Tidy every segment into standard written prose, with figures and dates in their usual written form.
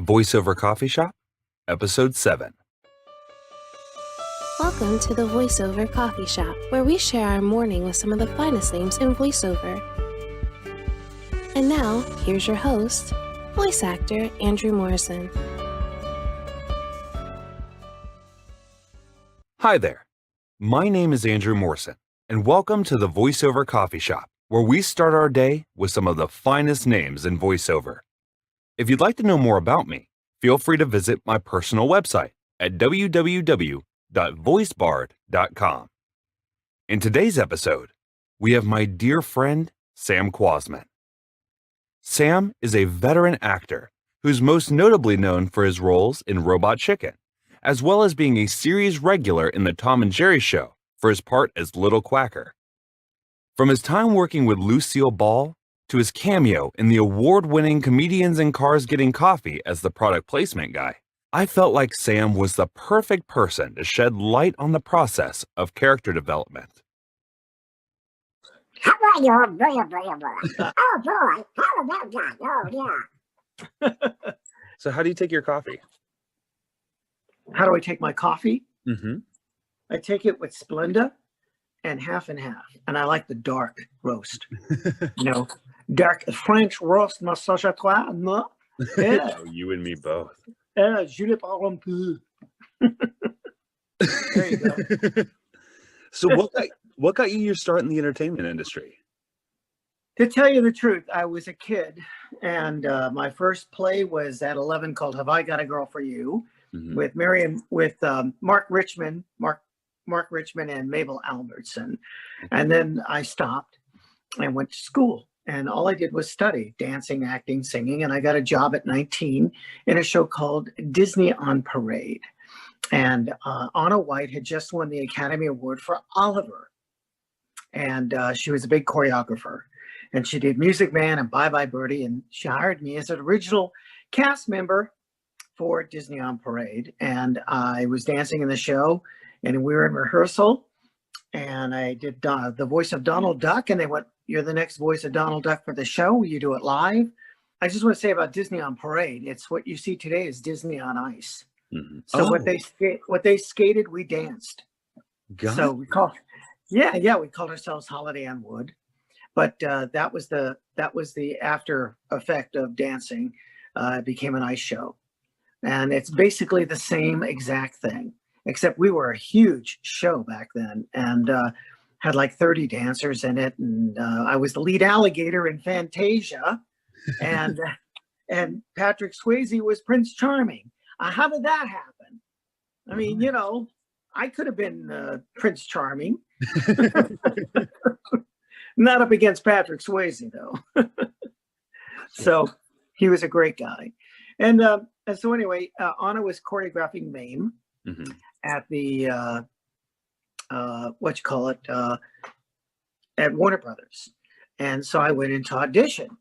Voiceover Coffee Shop, Episode 7. Welcome to the Voiceover Coffee Shop, where we share our morning with some of the finest names in voiceover. And now, here's your host, voice actor Andrew Morrison. Hi there. My name is Andrew Morrison, and welcome to the Voiceover Coffee Shop, where we start our day with some of the finest names in voiceover. If you'd like to know more about me, feel free to visit my personal website at www.voicebard.com. In today's episode, we have my dear friend, Sam Kwasman. Sam is a veteran actor who's most notably known for his roles in Robot Chicken, as well as being a series regular in the Tom and Jerry Show for his part as Little Quacker. From his time working with Lucille Ball to his cameo in the award-winning Comedians in Cars Getting Coffee as the product placement guy, I felt like Sam was the perfect person to shed light on the process of character development. How are you? Oh boy, how about that? Oh yeah. So how do you take your coffee? How do I take my coffee? Mm-hmm. I take it with Splenda and half, and I like the dark roast. Dark French roast massage à toi, no? Yeah. Oh, you and me both. Je le parle un peu. There you go. So what got you your start in the entertainment industry? To tell you the truth, I was a kid, and my first play was at 11 called "Have I Got a Girl for You," Mm-hmm. with Mark Richmond and Mabel Albertson, and then I stopped and went to school. And all I did was study dancing, acting, singing. And I got a job at 19 in a show called Disney on Parade. And Anna White had just won the Academy Award for Oliver. And she was a big choreographer. And she did Music Man and Bye Bye Birdie. And she hired me as an original cast member for Disney on Parade. And I was dancing in the show. And we were in rehearsal. And I did the voice of Donald Duck. And they went, "You're the next voice of Donald Duck for the show. Will you do it live?" I just want to say about Disney on Parade, it's what you see today is Disney on Ice. Mm-hmm. So what they skated, we danced. So we called, we called ourselves Holiday on Wood. But that was the after effect of dancing. It became an ice show, and it's basically the same exact thing, except we were a huge show back then, and had like 30 dancers in it, and I was the lead alligator in Fantasia, and Patrick Swayze was Prince Charming. How did that happen? I mean, I could have been Prince Charming. Not up against Patrick Swayze, though. So he was a great guy. And so anyway, Anna was choreographing Mame at the at Warner Brothers. And so I went into audition,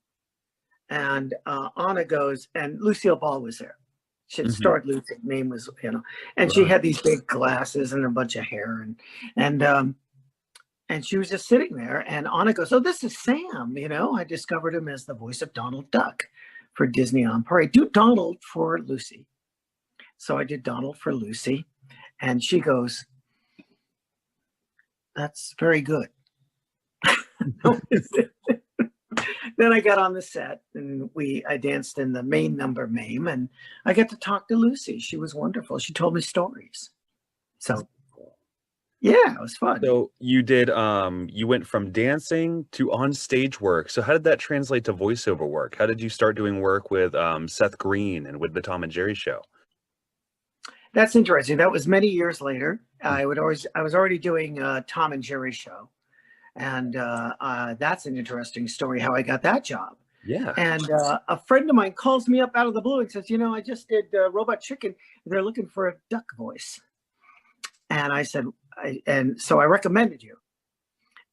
and Anna goes, and Lucille Ball was there. She had starred Lucy, name was, and she had these big glasses and a bunch of hair, and she was just sitting there, and Anna goes, "Oh, this is Sam, I discovered him as the voice of Donald Duck for Disney on Parade. Do Donald for Lucy." So I did Donald for Lucy, and she goes, "That's very good." Then I got on the set, and I danced in the main number, Mame, and I got to talk to Lucy. She was wonderful. She told me stories. So yeah, it was fun. So you did you went from dancing to on stage work. So how did that translate to voiceover work? How did you start doing work with Seth Green and with the Tom and Jerry Show? That's interesting. That was many years later. I was already doing Tom and Jerry Show, and that's an interesting story how I got that job. Yeah. And a friend of mine calls me up out of the blue and says, "I just did Robot Chicken. They're looking for a duck voice." And I said, so I recommended you.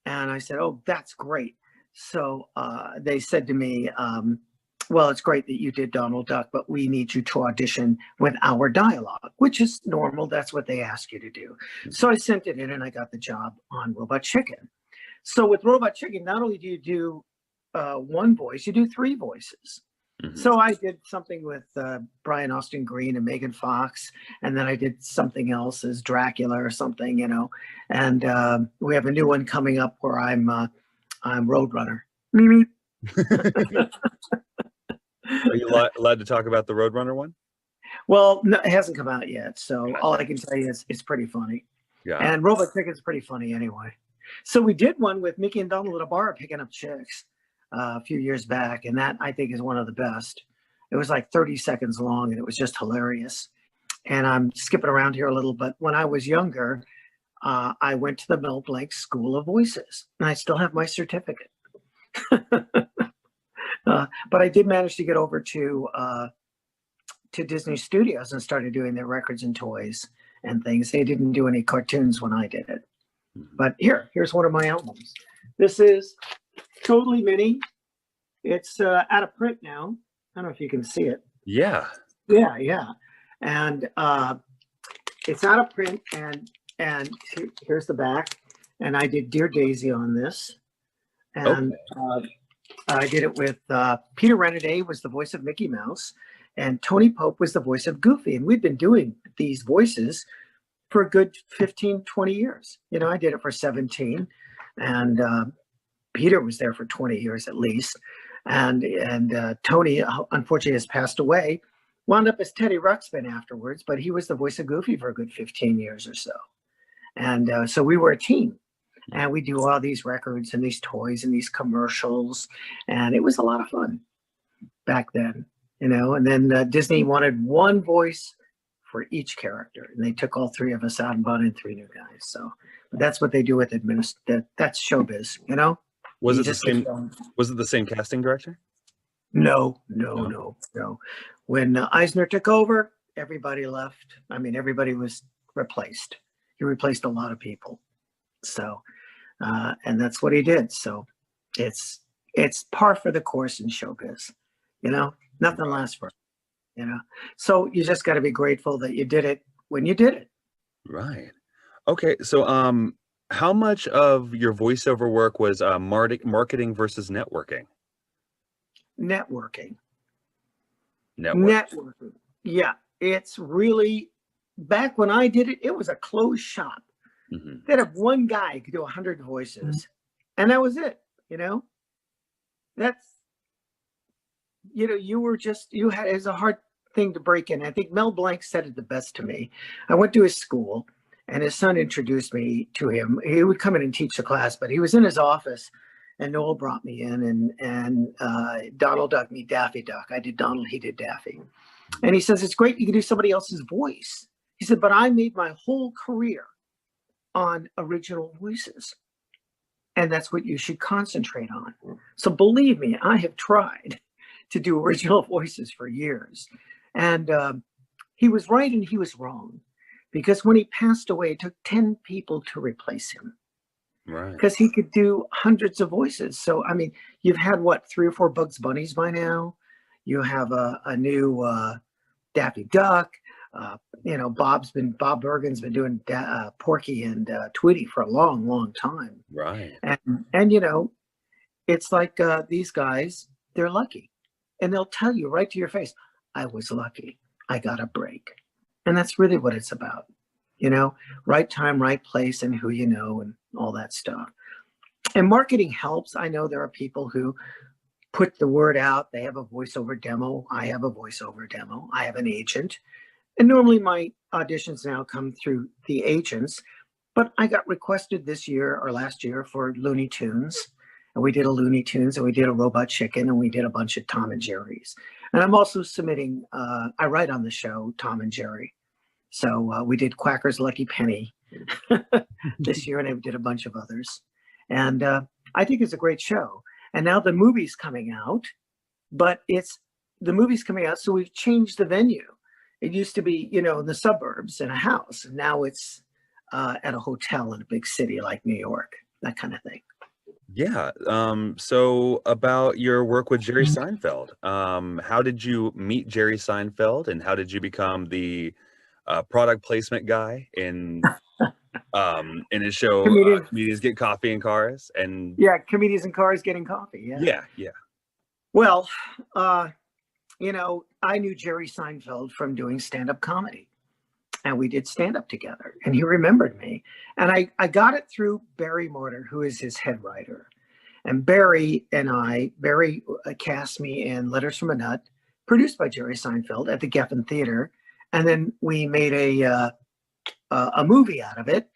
And I said, "Oh, that's great." So they said to me, "Well, it's great that you did Donald Duck, but we need you to audition with our dialogue," which is normal. That's what they ask you to do. So I sent it in, and I got the job on Robot Chicken. So with Robot Chicken, not only do you do one voice, you do three voices. So I did something with Brian Austin Green and Megan Fox, and then I did something else as Dracula or something, And we have a new one coming up where I'm Roadrunner. Meep, meep. Are you allowed to talk about the Roadrunner one? Well, no, it hasn't come out yet, so all I can tell you is it's pretty funny. Yeah. And Robot Chicken pretty funny anyway. So we did one with Mickey and Donald at a bar picking up chicks a few years back, and that I think is one of the best. It was like 30 seconds long, and it was just hilarious. And I'm skipping around here a little, but when I was younger, I went to the Mel Blanc School of Voices, and I still have my certificate. But I did manage to get over to Disney Studios and started doing their records and toys and things. They didn't do any cartoons when I did it. But here's one of my albums. This is totally mini. It's out of print now. I don't know if you can see it. Yeah. Yeah. And it's out of print, and here's the back. And I did Dear Daisy on this. And I did it with Peter Renaday was the voice of Mickey Mouse, and Tony Pope was the voice of Goofy. And we've been doing these voices for a good 15, 20 years. I did it for 17, and Peter was there for 20 years at least. And Tony, unfortunately, has passed away, wound up as Teddy Ruxpin afterwards, but he was the voice of Goofy for a good 15 years or so. And so we were a team, and we do all these records and these toys and these commercials, and it was a lot of fun back then, and then Disney wanted one voice for each character, and they took all three of us out and brought in three new guys. So that's what they do with that's showbiz, Was it the same casting director? No. When Eisner took over, everybody left. I mean, everybody was replaced. He replaced a lot of people. So, and that's what he did. So it's par for the course in showbiz, nothing lasts forever. So you just got to be grateful that you did it when you did it. Right. Okay. So, how much of your voiceover work was marketing versus networking? Networking. Yeah. It's really, back when I did it, it was a closed shop. They'd have one guy who could do 100 voices, and that was it. That's, you had, it's a hard thing to break in. I think Mel Blanc said it the best to me. I went to his school, and his son introduced me to him. He would come in and teach the class, but he was in his office, and Noel brought me in, and Donald dug me Daffy Duck. I did Donald, he did Daffy. And he says, it's great you can do somebody else's voice. He said, but I made my whole career on original voices. And that's what you should concentrate on. So believe me, I have tried to do original voices for years. And he was right and he was wrong. Because when he passed away, it took 10 people to replace him. Right. Because he could do hundreds of voices. So, I mean, you've had, 3 or 4 Bugs Bunnies by now. You have a new Daffy Duck. Bob Bergen's been doing Porky and Tweety for a long, long time. Right. And it's like these guys, they're lucky. And they'll tell you right to your face, I was lucky. I got a break. And that's really what it's about. Right time, right place, and who you know, and all that stuff. And marketing helps. I know there are people who put the word out. They have a voiceover demo. I have a voiceover demo. I have an agent. And normally my auditions now come through the agents, but I got requested this year or last year for Looney Tunes. And we did a Looney Tunes, and we did a Robot Chicken, and we did a bunch of Tom and Jerry's. And I'm also submitting, I write on the show, Tom and Jerry. So we did Quacker's Lucky Penny this year, and I did a bunch of others. And I think it's a great show. And now the movie's coming out, but the movie's coming out, so we've changed the venue. It used to be, in the suburbs in a house. And now it's at a hotel in a big city like New York, that kind of thing. Yeah. So about your work with Jerry Seinfeld, how did you meet Jerry Seinfeld, and how did you become the product placement guy in his show, Comedians Get Coffee in Cars? And yeah, Comedians in Cars Getting Coffee. Yeah. Yeah. Well, I knew Jerry Seinfeld from doing stand-up comedy, and we did stand-up together, and he remembered me. And I got it through Barry Mortar, who is his head writer. And Barry cast me in Letters from a Nut, produced by Jerry Seinfeld at the Geffen Theater. And then we made a movie out of it.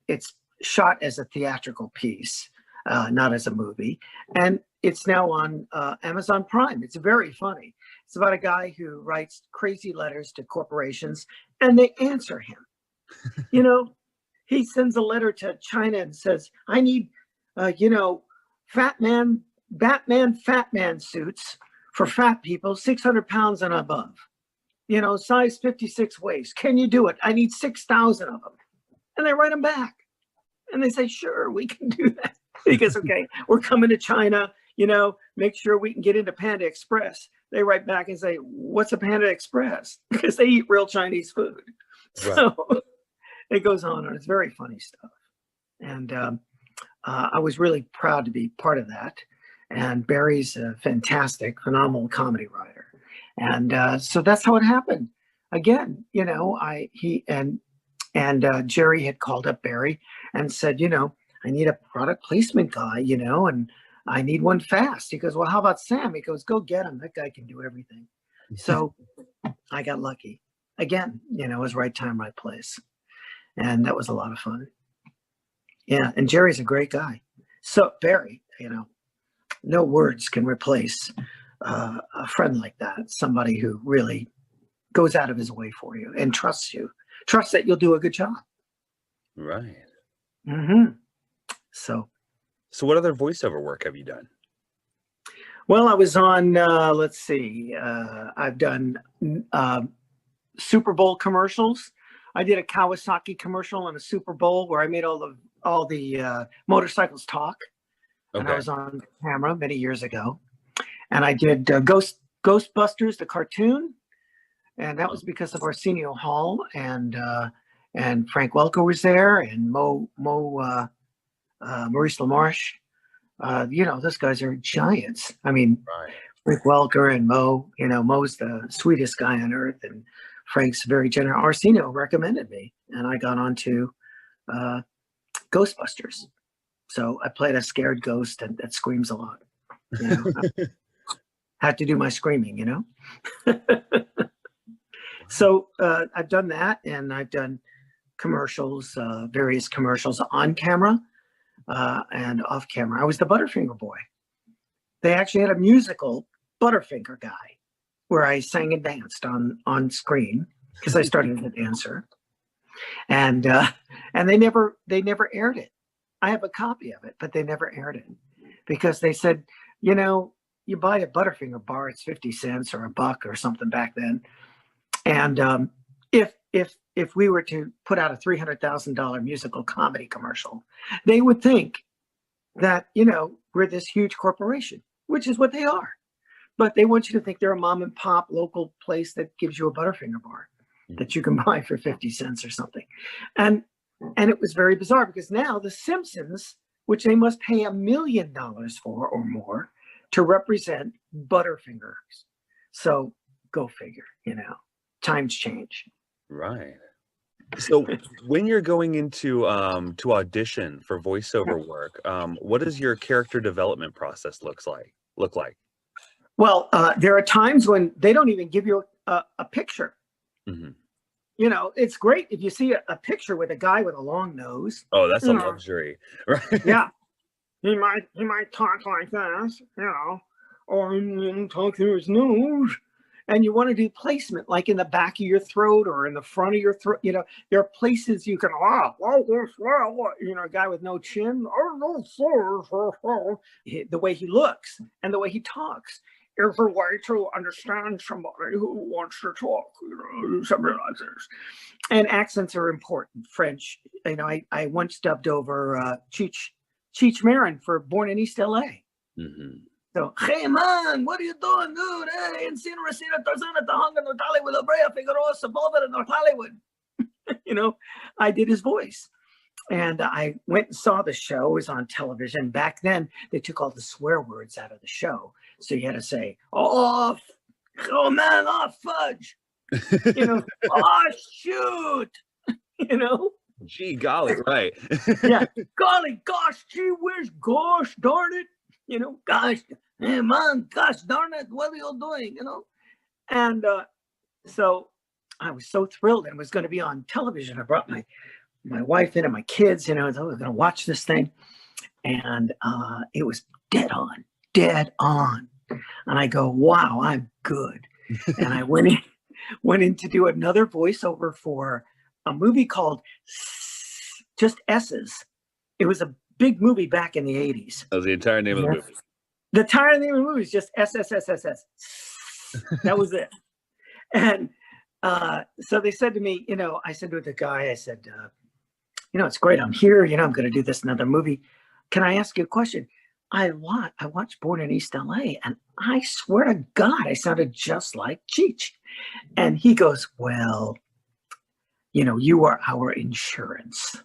It's shot as a theatrical piece, not as a movie. And it's now on Amazon Prime. It's very funny. It's about a guy who writes crazy letters to corporations and they answer him. He sends a letter to China and says, I need, Batman fat man suits for fat people, 600 pounds and above, size 56 waist. Can you do it? I need 6,000 of them. And they write them back. And they say, sure, we can do that. He goes, okay, we're coming to China, make sure we can get into Panda Express. They write back and say, what's a Panda Express? Because they eat real Chinese food. Right. So it goes on, and it's very funny stuff. And I was really proud to be part of that. And Barry's a fantastic, phenomenal comedy writer. And so that's how it happened. Again, Jerry had called up Barry and said, I need a product placement guy, and I need one fast. He goes, well, how about Sam? He goes, go get him. That guy can do everything. So I got lucky. Again, it was right time, right place. And that was a lot of fun. Yeah, and Jerry's a great guy. So Barry, no words can replace a friend like that, somebody who really goes out of his way for you and trusts you, trusts that you'll do a good job. Right. Mm-hmm. So what other voiceover work have you done? Well, I was on, let's see, I've done Super Bowl commercials. I did a Kawasaki commercial on a Super Bowl where I made all the motorcycles talk. Okay. And I was on camera many years ago. And I did Ghostbusters, the cartoon. And that was because of Arsenio Hall and Frank Welker was there, and Maurice LaMarche. Those guys are giants. I mean, right. Frank Welker and Mo, Mo's the sweetest guy on earth, and Frank's very generous. Arsenio recommended me, and I got onto Ghostbusters. So I played a scared ghost that screams a lot. Had to do my screaming, So I've done that, and I've done commercials, various commercials on camera and off camera. I was the Butterfinger boy. They actually had a musical Butterfinger guy where I sang and danced on screen because I started as a dancer, and they never aired it. I have a copy of it, but they never aired it because they said, you buy a Butterfinger bar, it's 50 cents or $1 or something back then. And if we were to put out a $300,000 musical comedy commercial, they would think that, we're this huge corporation, which is what they are. But they want you to think they're a mom and pop local place that gives you a Butterfinger bar that you can buy for 50 cents or something. And it was very bizarre because now The Simpsons, which they must pay $1 million for or more to represent Butterfingers. So go figure, times change. Right. So when you're going into to audition for voiceover work, what does your character development process look like? Well, there are times when they don't even give you a picture. Mm-hmm. It's great if you see a picture with a guy with a long nose. Oh, that's a luxury, right? Yeah, he might talk like this, or talk through his nose. And you want to do placement like in the back of your throat or in the front of your throat. There are places you can, a guy with no chin, the way he looks and the way he talks is a way to understand somebody who wants to talk, something like this. And accents are important. French, I once dubbed over Cheech Marin for Born in East LA. Mm-hmm. So, hey man, what are you doing, dude? Hey, in Sin Resina Tarzana Tahanga North Hollywood, La Brea, Figueroa, Sepulveda, North Hollywood. I did his voice. And I went and saw the show. It was on television. Back then, they took all the swear words out of the show. So you had to say, "Oh, oh man, oh fudge," "Oh shoot," you know. Gee golly, right. Yeah, golly, gosh, gee whiz, gosh, darn it, gosh, hey man, gosh, darn it, what are you doing, And so I was so thrilled and it was going to be on television. I brought my wife in and my kids, so we're going to watch this thing. And it was dead on. And I go, wow, I'm good. And I went in to do another voiceover for a movie called just S's. It was a big movie back in the 80s. That was the entire name of the movie. The entire name of the movie is just SSSSS. That was it. And so they said to me, I said to the guy, I said, it's great. I'm here. I'm going to do this another movie. Can I ask you a question? I watched Born in East LA, and I swear to God, I sounded just like Cheech. And he goes, well, you are our insurance.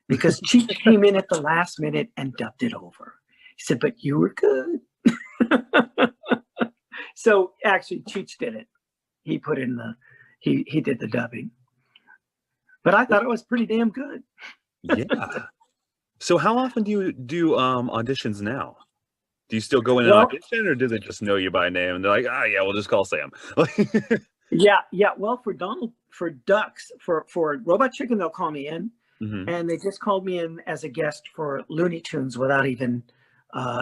Because Cheech came in at the last minute and dubbed it over. He said, but you were good. So actually, Cheech did it. He put in he did the dubbing. But I thought it was pretty damn good. Yeah. So how often do you do auditions now? Do you still go in and audition, or do they just know you by name and they're like, yeah, we'll just call Sam? Yeah. Well, for Ducks, for Robot Chicken, they'll call me in. Mm-hmm. And they just called me in as a guest for Looney Tunes without even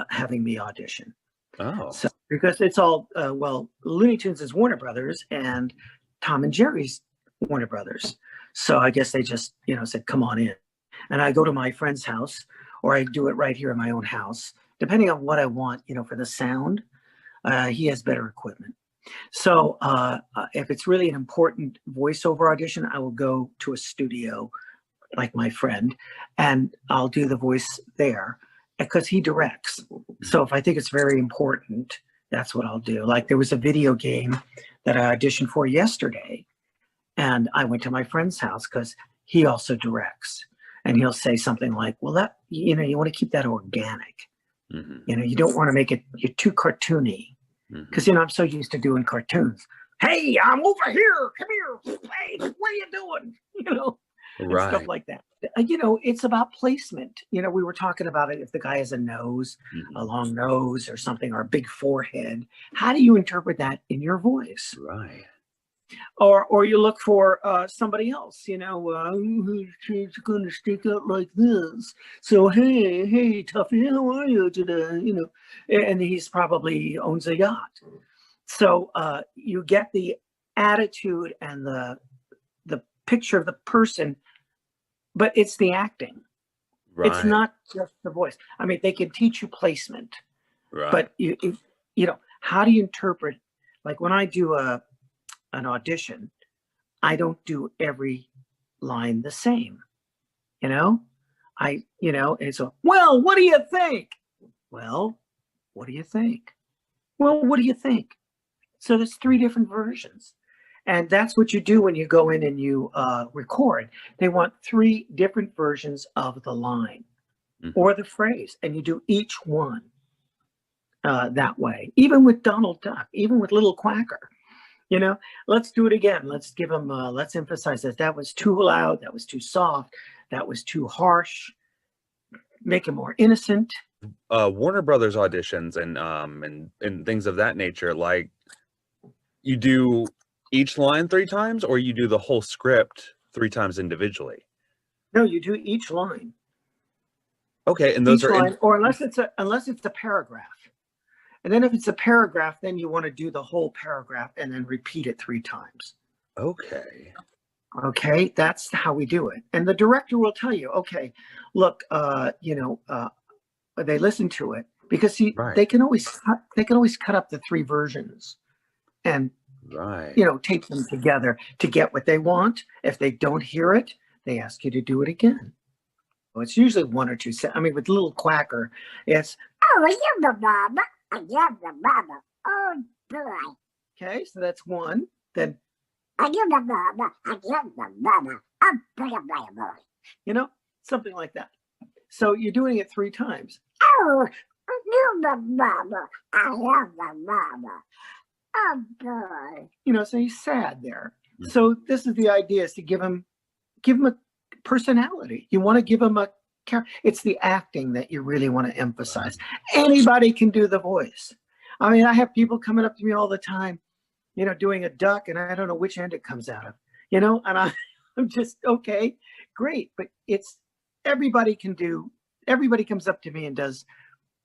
having me audition. Oh. So because it's all Looney Tunes is Warner Brothers and Tom and Jerry's Warner Brothers. So I guess they just said, come on in. And I go to my friend's house, or I do it right here in my own house, depending on what I want, for the sound. He has better equipment. So if it's really an important voiceover audition, I will go to a studio like my friend, and I'll do the voice there because he directs. So if I think it's very important, that's what I'll do. Like there was a video game that I auditioned for yesterday, and I went to my friend's house because he also directs. And he'll say something like, well, that, you want to keep that organic. Mm-hmm. You don't want to make it, you're too cartoony. Because, I'm so used to doing cartoons. Hey, I'm over here. Come here. Hey, what are you doing? Right. Stuff like that. It's about placement. We were talking about it. If the guy has a nose, a long nose or something, or a big forehead, how do you interpret that in your voice? Right. Or you look for somebody else, who's going to stick out like this. So, hey, Tuffy, how are you today? And he's probably owns a yacht. So you get the attitude and the picture of the person, but it's the acting. Right. It's not just the voice. I mean, they can teach you placement, right. But how do you interpret? Like when I do an audition, I don't do every line the same. And so, well, what do you think? Well, what do you think? Well, what do you think? So there's 3 different versions. And that's what you do when you go in and you record. They want 3 different versions of the line or the phrase, and you do each one that way. Even with Donald Duck, even with Little Quacker. Let's do it again. Let's give them, let's emphasize that was too loud. That was too soft. That was too harsh. Make it more innocent. Warner Brothers auditions and things of that nature, like you do each line 3 times, or you do the whole script 3 times individually? No, you do each line. Okay, and those each are line, or unless it's a paragraph. And then if it's a paragraph, then you want to do the whole paragraph and then repeat it 3 times. Okay. Okay, that's how we do it. And the director will tell you, okay, look, they listen to it because they can always cut up the 3 versions and tape them together to get what they want. If they don't hear it, they ask you to do it again. Well, it's usually 1 or 2. I mean, with Little Quacker, it's oh, I love the Baba. I love the Baba. Oh boy. Okay, so that's 1. Then I love the Baba. I love the Baba. Oh boy. Something like that. So you're doing it 3 times. Oh, You the mama. I love the mama. Oh boy. You know, so he's sad there. So this is the idea, is to give him a personality. You want to give him a character. It's the acting that you really want to emphasize. Anybody can do the voice. I mean, I have people coming up to me all the time, you know, doing a duck, and I don't know which end it comes out of, you know, and I'm just, okay, great. But it's, everybody comes up to me and does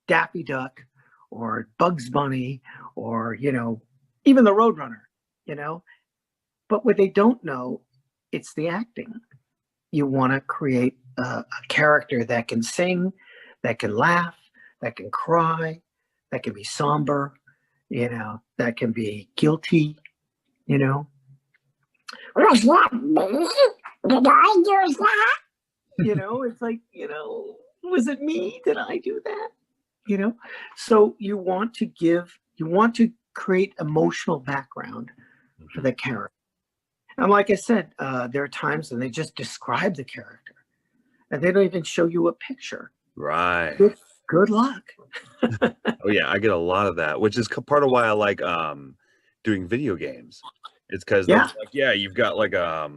Daffy Duck or Bugs Bunny or, you know, even the Roadrunner, you know. But what they don't know, it's the acting. You want to create a character that can sing, that can laugh, that can cry, that can be somber, you know, that can be guilty, you know. Was that me? Did I do that? You know, it's like, you know, was it me? Did I do that? You know, so you want to create emotional background for the character. And like I said, there are times when they just describe the character and they don't even show you a picture. Right. Good luck. Oh yeah, I get a lot of that, which is part of why I like doing video games. It's because Yeah. like, yeah, you've got like a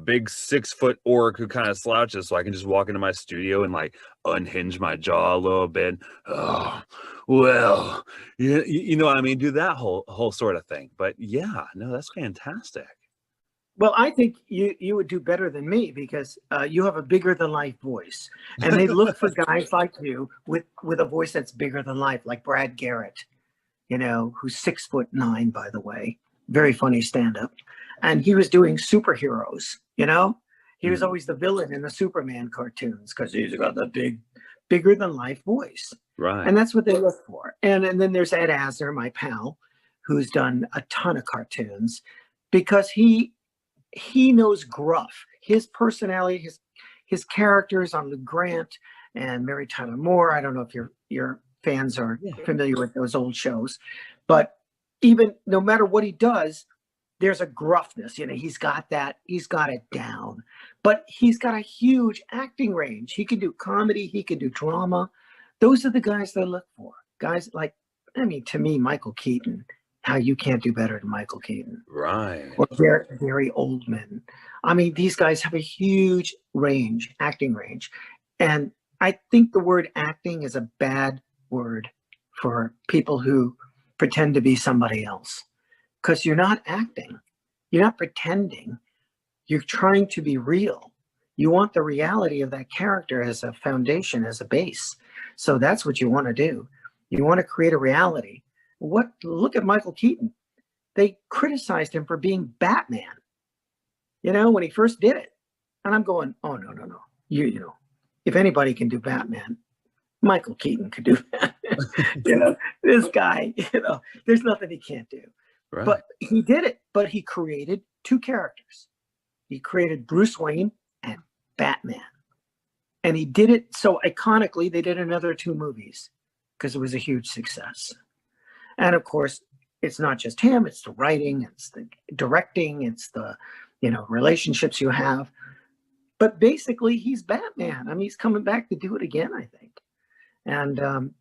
big 6-foot orc who kind of slouches, so I can just walk into my studio and like unhinge my jaw a little bit. Oh, well, you know what I mean? Do that whole sort of thing. But yeah, no, that's fantastic. Well, I think you would do better than me because you have a bigger than life voice, and they look for guys like you with a voice that's bigger than life, like Brad Garrett, you know, who's 6'9", by the way, very funny stand-up, and he was doing superheroes. You know, he was always the villain in the Superman cartoons because he's got the bigger than life voice, Right. and that's what they look for. And then there's Ed Asner, my pal, who's done a ton of cartoons because he knows gruff. His personality, his characters on Lou Grant and Mary Tyler Moore. I don't know if your fans are familiar with those old shows, but even no matter what he does, there's a gruffness. You know, he's got it down. But he's got a huge acting range. He can do comedy, he can do drama. Those are the guys they look for. Guys like, I mean, to me, Michael Keaton. How you can't do better than Michael Keaton. Right. Or Gary Oldman. I mean, these guys have a huge range, acting range. And I think the word acting is a bad word for people who pretend to be somebody else. Because you're not acting. You're not pretending. You're trying to be real. You want the reality of that character as a foundation, as a base. So that's what you want to do. You want to create a reality. Look at Michael Keaton. They criticized him for being Batman, you know, when he first did it. And I'm going, oh, no. You know, if anybody can do Batman, Michael Keaton could do that. You know, this guy, you know, there's nothing he can't do. Right. But he did it. But he created two characters. He created Bruce Wayne and Batman. And he did it so iconically, they did another 2 movies because it was a huge success. And of course, it's not just him, it's the writing, it's the directing, it's the, you know, relationships you have. But basically, he's Batman. I mean, he's coming back to do it again, I think. And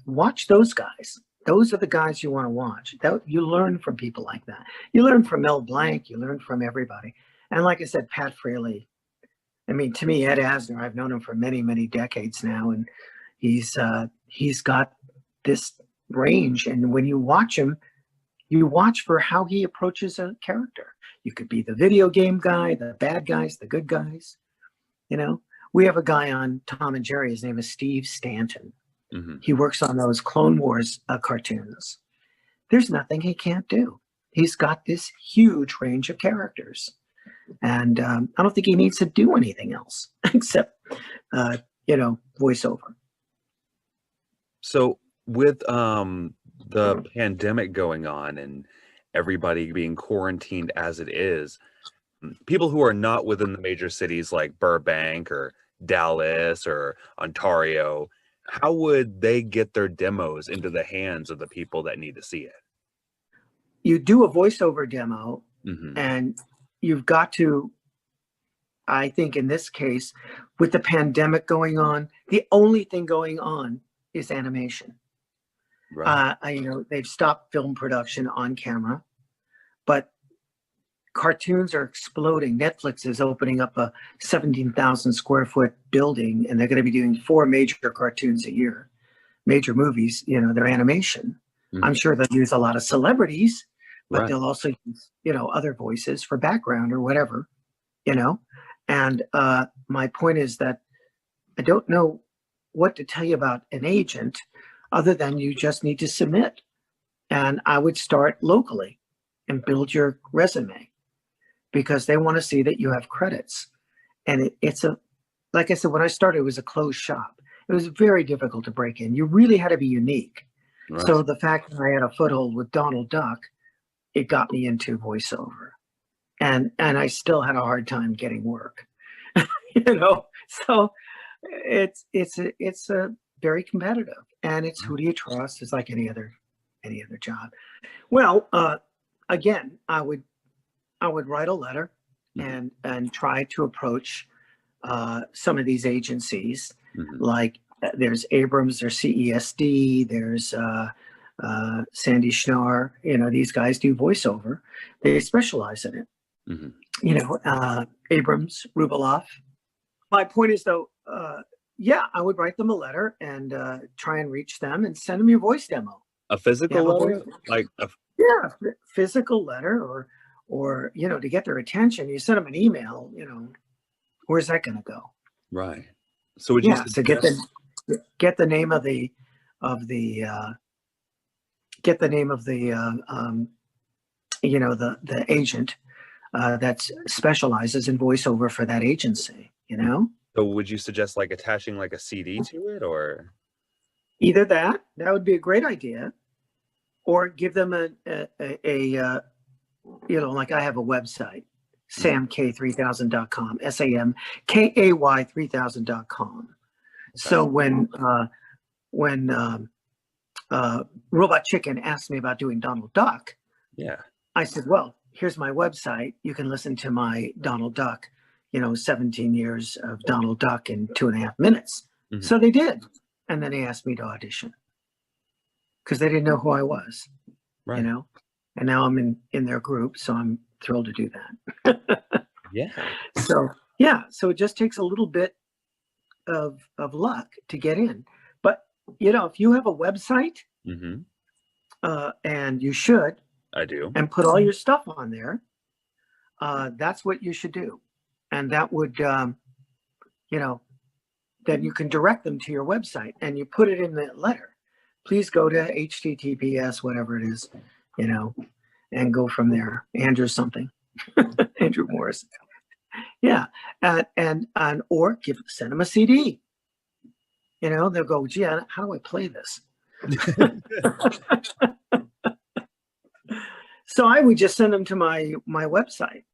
watch those guys. Those are the guys you want to watch. You learn from people like that. You learn from Mel Blanc. You learn from everybody. And like I said, Pat Fraley. I mean, to me, Ed Asner, I've known him for many, many decades now. And he's got this range, and when you watch him, you watch for how he approaches a character. You could be the video game guy, the bad guys, the good guys. You know, we have a guy on Tom and Jerry. His name is Steve Stanton. Mm-hmm. He works on those Clone Wars cartoons. There's nothing he can't do. He's got this huge range of characters, and I don't think he needs to do anything else except, you know, voiceover. So with the pandemic going on and everybody being quarantined as it is, people who are not within the major cities like Burbank or Dallas or Ontario, how would they get their demos into the hands of the people that need to see it? You do a voiceover demo, Mm-hmm. and you've got to, I think in this case, with the pandemic going on, the only thing going on is animation. Right. They've stopped film production on camera, but cartoons are exploding. Netflix is opening up a 17,000 square foot building, and they're going to be doing 4 major cartoons a year, major movies. They're animation. I'm sure they'll use a lot of celebrities, but Right. they'll also use, other voices for background or whatever, And my point is that I don't know what to tell you about an agent other than you just need to submit. And I would start locally and build your resume because they want to see that you have credits. And like I said, when I started, it was a closed shop. It was very difficult to break in. You really had to be unique. Right. So the fact that I had a foothold with Donald Duck, it got me into voiceover. And I still had a hard time getting work, So it's a very competitive, and it's who do you trust? It's like any other job. Well, again, I would write a letter and try to approach some of these agencies, like there's Abrams, there's CESD, there's Sandy Schnar. These guys do voiceover. They specialize in it. Abrams, Rubaloff. My point is, though, I would write them a letter and try and reach them and send them your voice demo. A physical letter? Physical letter or to get their attention. You send them an email, where's that going to go? Right. So would you so get the name of the the agent that specializes in voiceover for that agency, So would you suggest like attaching like a CD to it, or either that would be a great idea, or give them a like I have a website, samk3000.com, SAMKAY3000.com. So when Robot Chicken asked me about doing Donald Duck, I said, well, here's my website. You can listen to my Donald Duck, 17 years of Donald Duck in 2.5 minutes. So they did. And then they asked me to audition because they didn't know who I was, and now I'm in their group. So I'm thrilled to do that. So it just takes a little bit of luck to get in. But, if you have a website and you should, I do, and put all your stuff on there, that's what you should do. And that would, then you can direct them to your website and you put it in the letter. Please go to HTTPS, whatever it is, and go from there. Andrew something, Andrew Morris. And or send them a CD. They'll go, gee, how do I play this? So I would just send them to my website.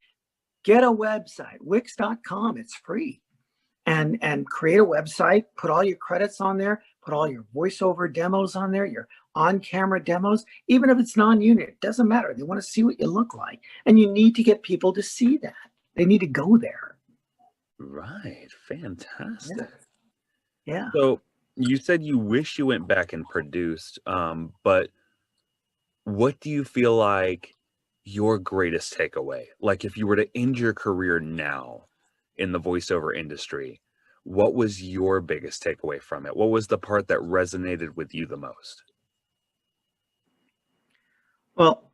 Get a website, wix.com. It's free. And create a website, put all your credits on there, put all your voiceover demos on there, your on-camera demos, even if it's non-unit, it doesn't matter. They want to see what you look like. And you need to get people to see that. They need to go there. Right. Fantastic. Yeah. So you said you wish you went back and produced, but what do you feel like your greatest takeaway? Like if you were to end your career now in the voiceover industry, what was your biggest takeaway from it? What was the part that resonated with you the most? Well,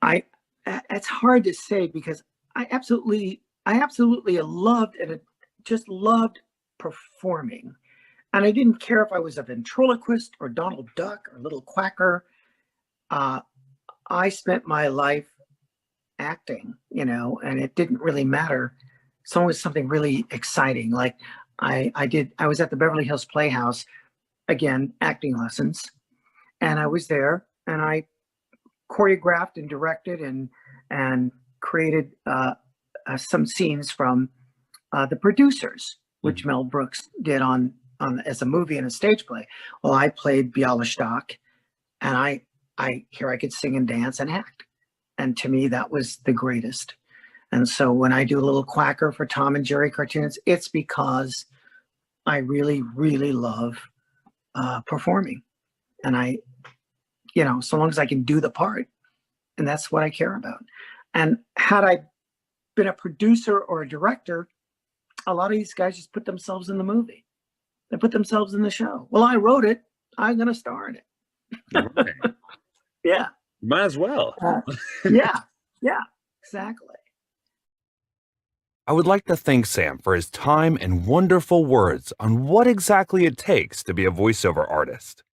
it's hard to say because I absolutely loved and just loved performing. And I didn't care if I was a ventriloquist or Donald Duck or Little Quacker. I spent my life acting, and it didn't really matter. It's always something really exciting. Like I was at the Beverly Hills Playhouse, again, acting lessons. And I was there and I choreographed and directed and created some scees from The Producers, which Mel Brooks did on as a movie and a stage play. Well, I played Bialystok, and I could sing and dance and act. And to me, that was the greatest. And so when I do Little Quacker for Tom and Jerry cartoons, it's because I really, really love performing. And so long as I can do the part, and that's what I care about. And had I been a producer or a director, a lot of these guys just put themselves in the movie. They put themselves in the show. Well, I wrote it. I'm going to star in it. Right. Yeah. Might as well. Yeah, exactly. I would like to thank Sam for his time and wonderful words on what exactly it takes to be a voiceover artist.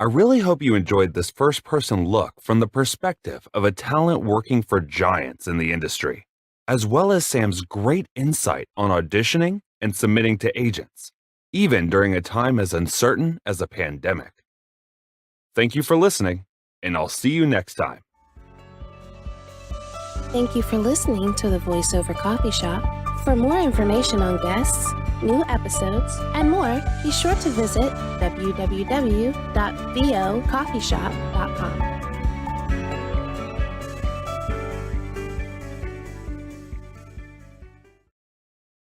I really hope you enjoyed this first-person look from the perspective of a talent working for giants in the industry, as well as Sam's great insight on auditioning and submitting to agents, even during a time as uncertain as a pandemic. Thank you for listening, and I'll see you next time. Thank you for listening to the Voiceover Coffee Shop. For more information on guests, new episodes, and more, be sure to visit www.vocoffeeshop.com.